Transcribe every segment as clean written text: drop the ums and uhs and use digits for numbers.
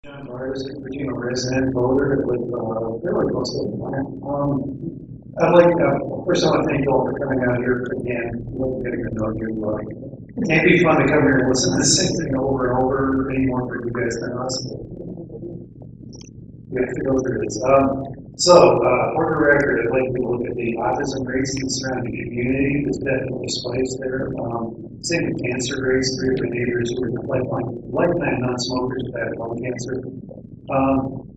a resident voter that live fairly close to the plant. First I want to thank you all for coming out here again. We're getting to know you. It can't be fun to come here and listen to the same thing over and over any more for you guys than us. We have to go through this. For the record, I'd like to look at the autism rates in the surrounding community. There's definitely displays there. Same with cancer rates. 3 of the neighbors who are lifetime non-smokers have had lung cancer.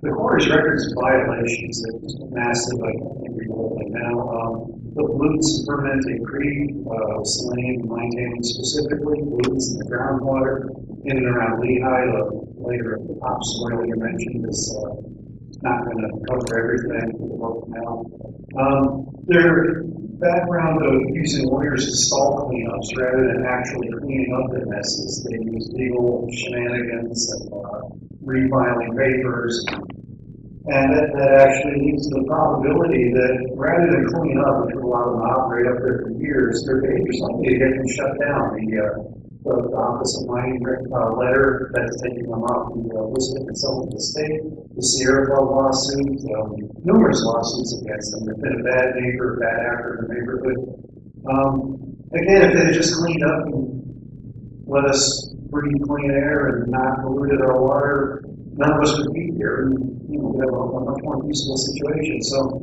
The quarter's records of violations is massive. I can't read the whole thing now. The pollutants fermenting creek, saline, maintaining specifically pollutants in the groundwater in and around Lehigh. The layer of the topsoil you mentioned is not going to cover everything for the local now. Their background of using lawyers to stall cleanups rather than actually cleaning up their messes. They use legal shenanigans and refiling papers. And that actually leads to the probability that rather than clean up, which a lot of them operate up there for years, their behavior is likely to get them shut down. The Office of Mining letter that's taking them off the list of consultant to the state, the Sierra Club lawsuit, numerous lawsuits against them. They've been a bad neighbor, bad actor in the neighborhood. Again, if they had just cleaned up and let us breathe clean air and not polluted our water, none of us would be here, and we'd have a much more peaceful situation. So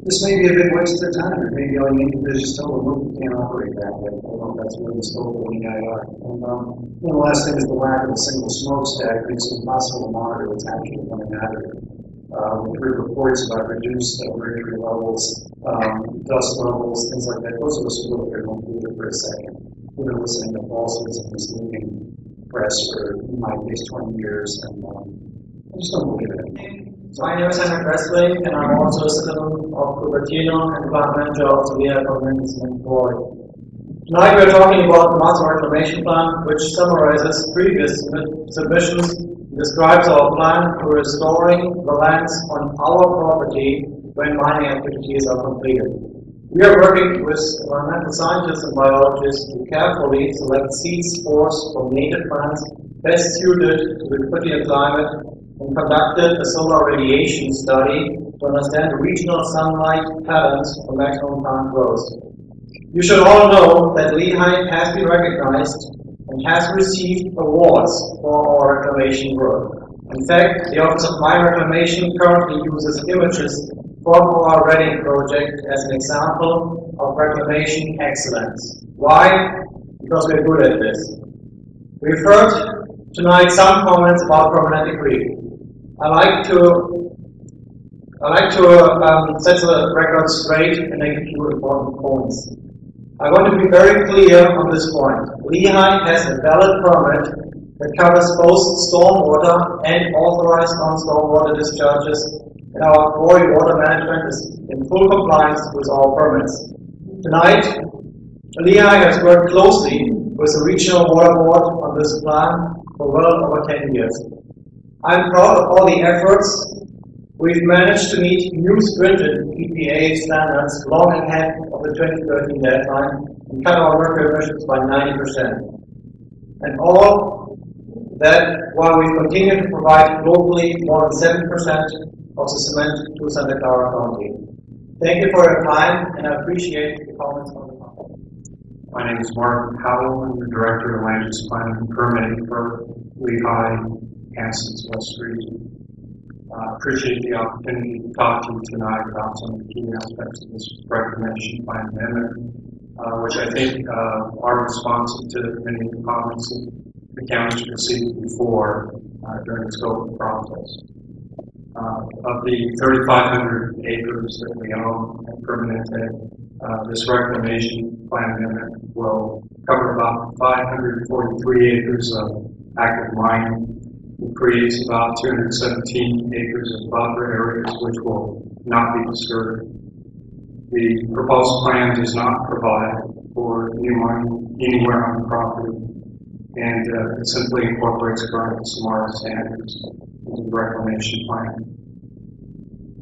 this may be a big waste of time, or maybe all you need to do is just tell them, look, we can't operate that way. I don't know if that's where the scope of the are. And the last thing is the lack of a single smokestack makes it impossible to monitor what's actually coming out of it. We've heard reports about reduced mercury levels, dust levels, things like that. Those of us who live here don't believe it for a second. We've been listening to falsehoods and misleading press for, in my case, 20 years, and I just don't believe it. My name is Henrik Westling, and I'm also a citizen of Cupertino and plant manager of the Lehigh Community Board. Tonight we're talking about the Master Reclamation Plan, which summarizes previous submissions and describes our plan for restoring the lands on our property when mining activities are completed. We are working with environmental scientists and biologists to carefully select seed spores from native plants best suited to the Cupertino climate, and conducted a solar radiation study to understand the regional sunlight patterns for maximum plant growth. You should all know that Lehigh has been recognized and has received awards for our reclamation work. In fact, the Office of Mine Reclamation currently uses images from our Reading project as an example of reclamation excellence. Why? Because we're good at this. We've heard tonight some comments about permanent creek. I like to set the record straight and make a few important points. I want to be very clear on this point. Lehigh has a valid permit that covers both stormwater and authorized non-stormwater discharges, and our quarry water management is in full compliance with our permits. Tonight, Lehigh has worked closely with the Regional Water Board on this plan for well over 10 years. I'm proud of all the efforts. We've managed to meet new stringent EPA standards long ahead of the 2013 deadline and cut our mercury emissions by 90%. And all that while we continue to provide globally more than 7% of the cement to Santa Clara County. Thank you for your time, and I appreciate the comments from the public. My name is Mark Howell. I'm the Director of Land Use Planning and Permitting for Lehigh, Hanson's West region. Appreciate the opportunity to talk to you tonight about some of the key aspects of this Reclamation Plan amendment, which I think are responsive to many of the comments that the county's received before during the scope of the process. Of the 3,500 acres that we own at Permanente, this Reclamation Plan amendment will cover about 543 acres of active mining. It creates about 217 acres of buffer areas which will not be disturbed. The proposed plan does not provide for new mining anywhere on the property, and it simply incorporates current SMART standards into the Reclamation Plan.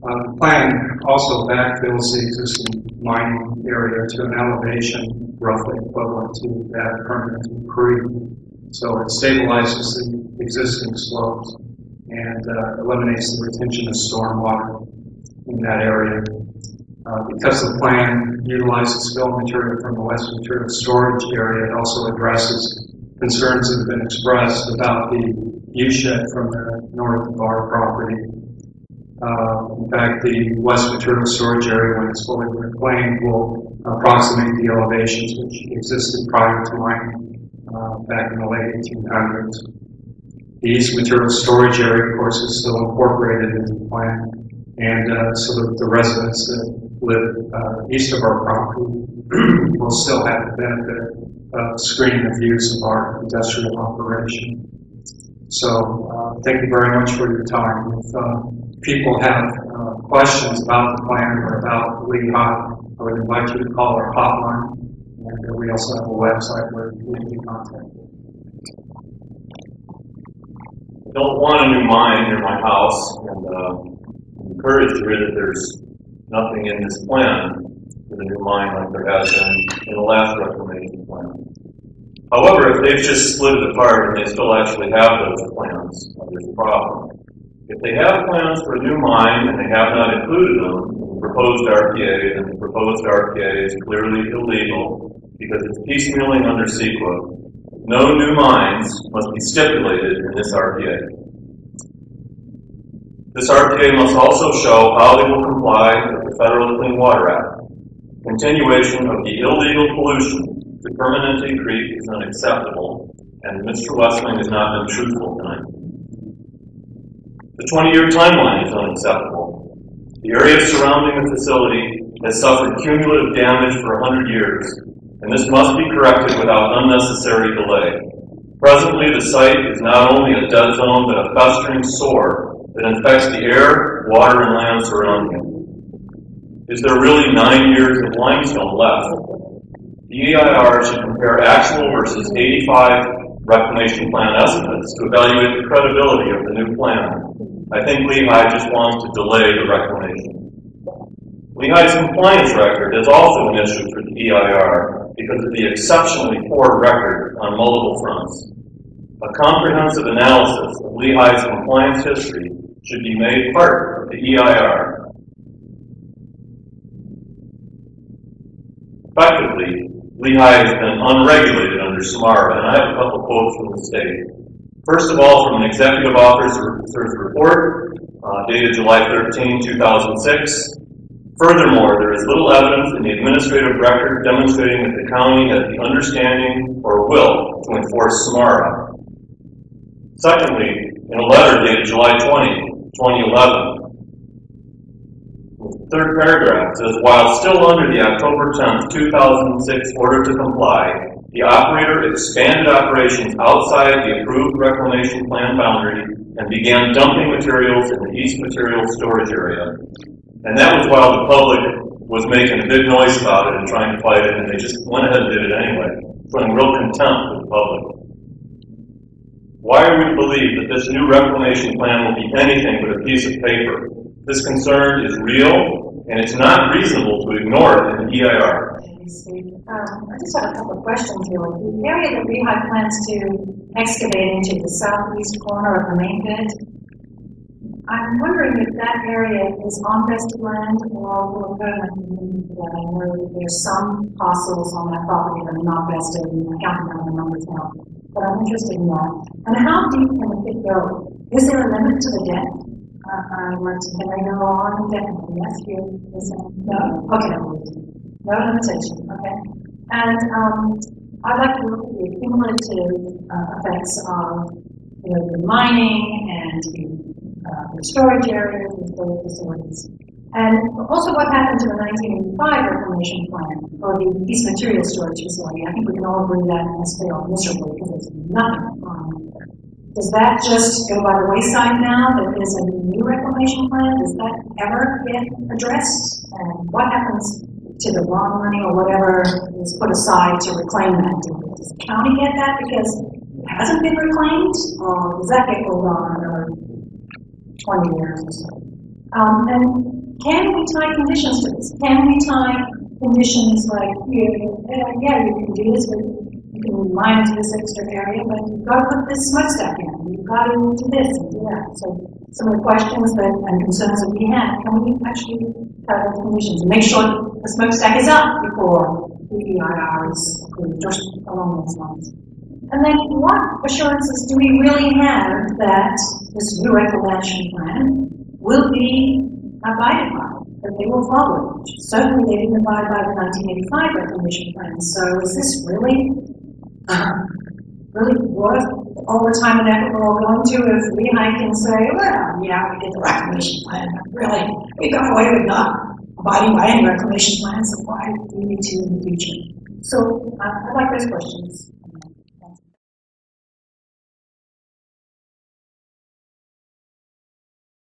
The plan also backfills the existing mining area to an elevation roughly equivalent to that permanent creek. So it stabilizes the existing slopes and eliminates the retention of stormwater in that area. Because the plan utilizes fill material from the West Material Storage area, it also addresses concerns that have been expressed about the U-shed from the north of our property. In fact, the West Material Storage area, when it's fully reclaimed, will approximate the elevations which existed prior to mining back in the late 1800s. The East Material Storage area, of course, is still incorporated into the plan, and so that the residents that live east of our property will still have the benefit of screening the views of our industrial operation. So thank you very much for your time. If people have questions about the plan or about Lehigh, I would invite you to call our hotline, and we also have a website where you can be contacted. I don't want a new mine near my house, and I'm encouraged to hear that there's nothing in this plan for the new mine like there has been in the last reclamation plan. However, if they've just split it apart and they still actually have those plans, there's a problem. If they have plans for a new mine and they have not included them in the proposed RPA, then the proposed RPA is clearly illegal because it's piecemealing under CEQA. No new mines must be stipulated in this RPA. This RPA must also show how they will comply with the Federal Clean Water Act. Continuation of the illegal pollution to Permanente Creek is unacceptable, and Mr. Westling has not been truthful tonight. The 20-year timeline is unacceptable. The area surrounding the facility has suffered cumulative damage for 100 years, and this must be corrected without unnecessary delay. Presently, the site is not only a dead zone, but a festering sore that infects the air, water, and land surrounding it. Is there really 9 years of limestone left? The EIR should compare actual versus 85 Reclamation Plan estimates to evaluate the credibility of the new plan. I think Lehigh just wants to delay the reclamation. Lehigh's compliance record is also an issue for the EIR because of the exceptionally poor record on multiple fronts. A comprehensive analysis of Lehigh's compliance history should be made part of the EIR. Effectively, Lehigh has been unregulated under SMARA, and I have a couple quotes from the state. First of all, from an executive officer's report dated July 13, 2006. Furthermore, there is little evidence in the administrative record demonstrating that the county has the understanding or will to enforce SMARA. Secondly, in a letter dated July 20, 2011, the third paragraph says, while still under the October 10, 2006 order to comply, the operator expanded operations outside the approved reclamation plan boundary and began dumping materials in the East Material Storage area. And that was while the public was making a big noise about it and trying to fight it, and they just went ahead and did it anyway, showing real contempt for the public. Why are we to believe that this new reclamation plan will be anything but a piece of paper? This concern is real, and it's not reasonable to ignore it in the EIR. I just have a couple of questions here. The area that Lehigh plans to excavate into the southeast corner of the main pit, I'm wondering if that area is on vested land or will permanently be there. I know there's some parcels on that property that are not vested, and I can't remember the numbers now, but I'm interested in that. And how deep can the pit go? Is there a limit to the depth? Can I go on indefinitely? Yes, you? No? Okay, no limitation, okay. And I'd like to look at the cumulative effects of the mining and the storage areas and storage facilities. And also what happened to the 1985 Reclamation Plan, or the East Material Storage Facility. I think we can all agree that has failed miserably because there's nothing on there. Does that just go by the wayside now that there's a new reclamation plan? Does that ever get addressed? And what happens to the bond money or whatever is put aside to reclaim that? Does the county get that because it hasn't been reclaimed? Or does that get rolled on another 20 years or so? And can we tie conditions to this? Can we tie conditions like, yeah, you can do this, but you can mine into this extra area, but you've got to put this smokestack in. You've got to do this and do that. So some of the questions and concerns that we have, can we actually have those conditions and make sure the smokestack is up before the EIR is approved, just along those lines. And then what assurances do we really have that this new reclamation plan will be abided by, that they will follow it? Certainly they didn't abide by the 1985 reclamation plan, so is this really worth all the time and effort we're all going to if Lehigh can say, well, yeah, we did the reclamation plan, but really, we got away with not abiding by any reclamation plans, so why do we need to in the future? So I'd like those questions.